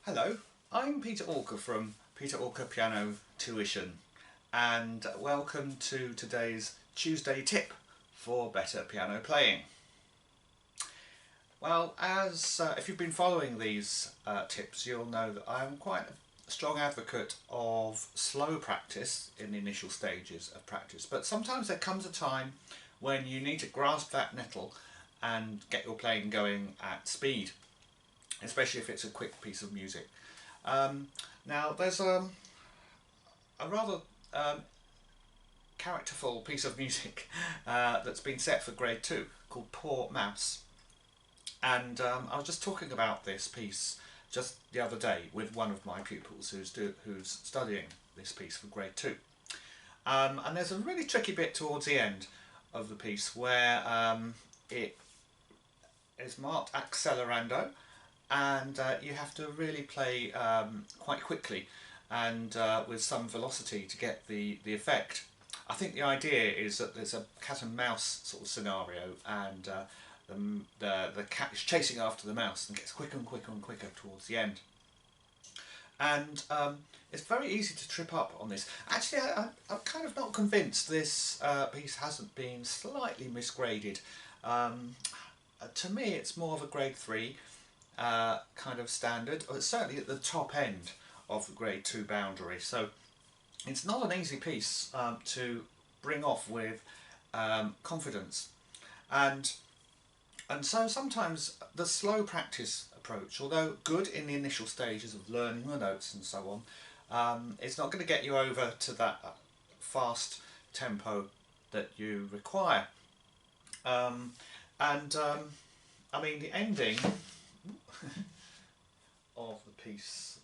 Hello, I'm Peter Orker from Peter Orker Piano Tuition, and welcome to today's Tuesday tip for better piano playing. Well, as if you've been following these tips, you'll know that I'm quite a strong advocate of slow practice in the initial stages of practice, but sometimes there comes a time when you need to grasp that nettle and get your playing going at speed, especially if it's a quick piece of music. Now, there's a rather characterful piece of music that's been set for grade 2 called Poor Mouse. And I was just talking about this piece just the other day with one of my pupils who's studying this piece for grade 2. And there's a really tricky bit towards the end of the piece where it is marked accelerando, and you have to really play quite quickly and with some velocity to get the effect. I think the idea is that there's a cat and mouse sort of scenario, and the cat is chasing after the mouse and gets quicker and quicker and quicker towards the end. And it's very easy to trip up on this. Actually, I'm kind of not convinced this piece hasn't been slightly misgraded. To me, it's more of a grade 3 kind of standard, or certainly at the top end of the grade 2 boundary. So it's not an easy piece to bring off with confidence. And so sometimes the slow practice approach, although good in the initial stages of learning the notes and so on, it's not going to get you over to that fast tempo that you require. I mean, the ending of the piece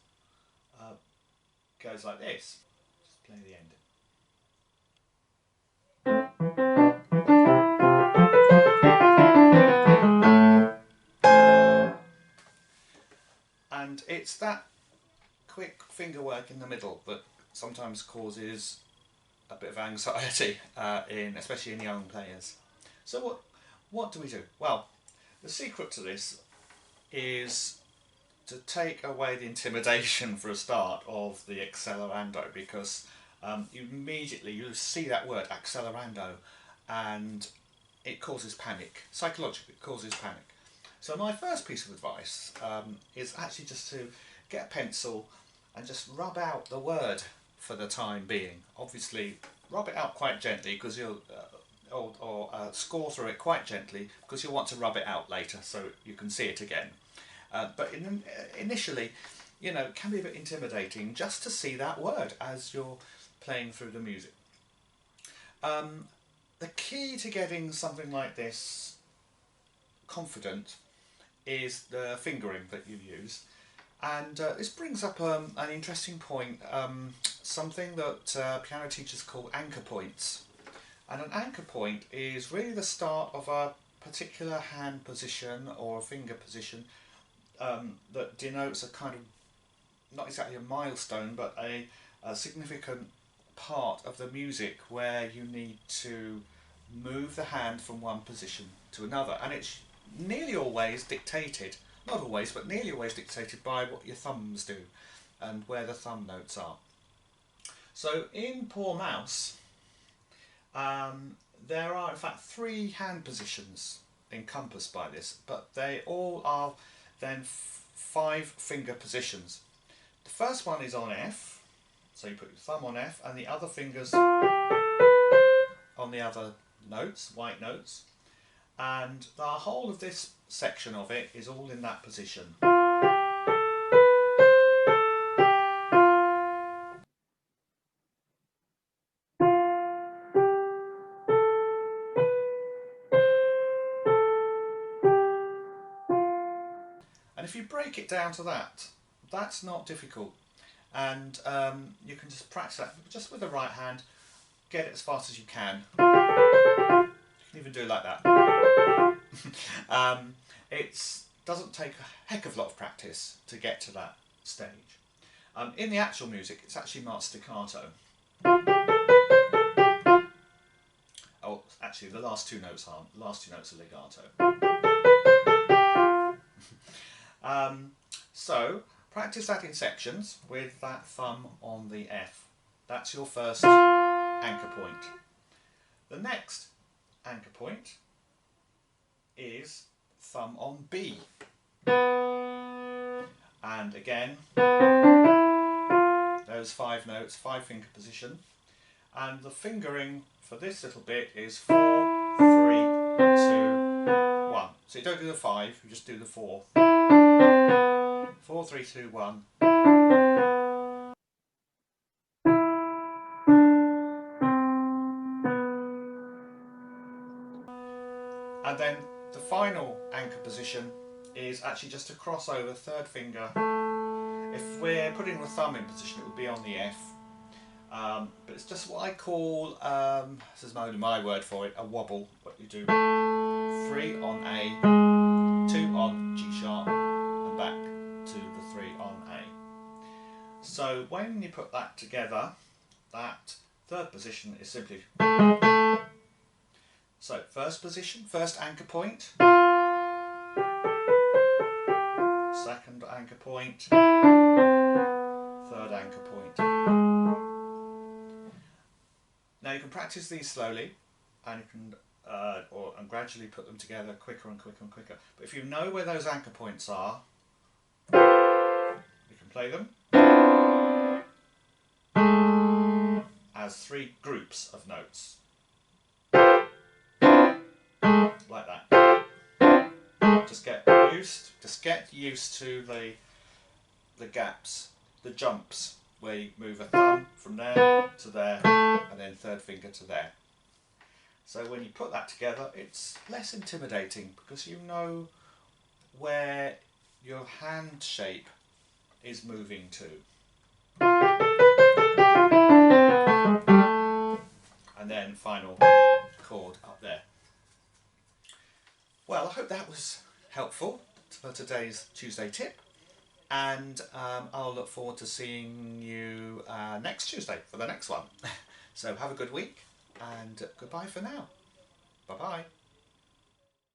goes like this. Just play the ending. And it's that quick finger work in the middle that sometimes causes a bit of anxiety, especially in young players. So what do we do? Well, the secret to this is to take away the intimidation for a start of the accelerando, because you see that word accelerando and it causes panic. Psychologically, it causes panic. So my first piece of advice is actually just to get a pencil and just rub out the word for the time being. Obviously, rub it out quite gently because you'll score through it quite gently because you'll want to rub it out later so you can see it again. But initially, it can be a bit intimidating just to see that word as you're playing through the music. The key to getting something like this confident is the fingering that you use. And this brings up an interesting point, something that piano teachers call anchor points. And an anchor point is really the start of a particular hand position or a finger position that denotes a kind of, not exactly a milestone, but a significant part of the music where you need to move the hand from one position to another. And it's nearly always dictated, not always, but nearly always dictated by what your thumbs do and where the thumb notes are. So in Poor Mouse, there are in fact 3 hand positions encompassed by this, but they all are then 5 finger positions. The first one is on F, so you put your thumb on F and the other fingers on the other notes, white notes, and the whole of this section of it is all in that position. And if you break it down to that, that's not difficult. And you can just practice that just with the right hand, get it as fast as you can. You can even do it like that. It doesn't take a heck of a lot of practice to get to that stage. In the actual music, it's actually marked staccato. Oh, actually, the last 2 notes aren't. The last 2 notes are legato. So Practice that in sections with that thumb on the F. That's your first anchor point. The next anchor point is thumb on B. And again, those 5 notes, 5 finger position. And the fingering for this little bit is 4, 3, 2, 1. So you don't do the 5, you just do the 4. 4, 3, 2, 1. And then the final anchor position is actually just a crossover third finger. If we're putting the thumb in position, it would be on the F. But it's just what I call, this is only my word for it, a wobble. What you do, 3 on A, 2 on G sharp, and back to the 3 on A. So when you put that together, that third position is simply, so first position, first anchor point, second anchor point, third anchor point. Now you can practice these slowly, and you can and gradually put them together quicker and quicker and quicker. But if you know where those anchor points are, you can play them as 3 groups of notes, like that. Just get used to the gaps, the jumps, where you move a thumb from there to there, and then third finger to there. So when you put that together, it's less intimidating because you know where your hand shape is moving to. And then final chord up there. Well, I hope that was helpful for today's Tuesday tip. And I'll look forward to seeing you next Tuesday for the next one. So have a good week, and goodbye for now. Bye bye.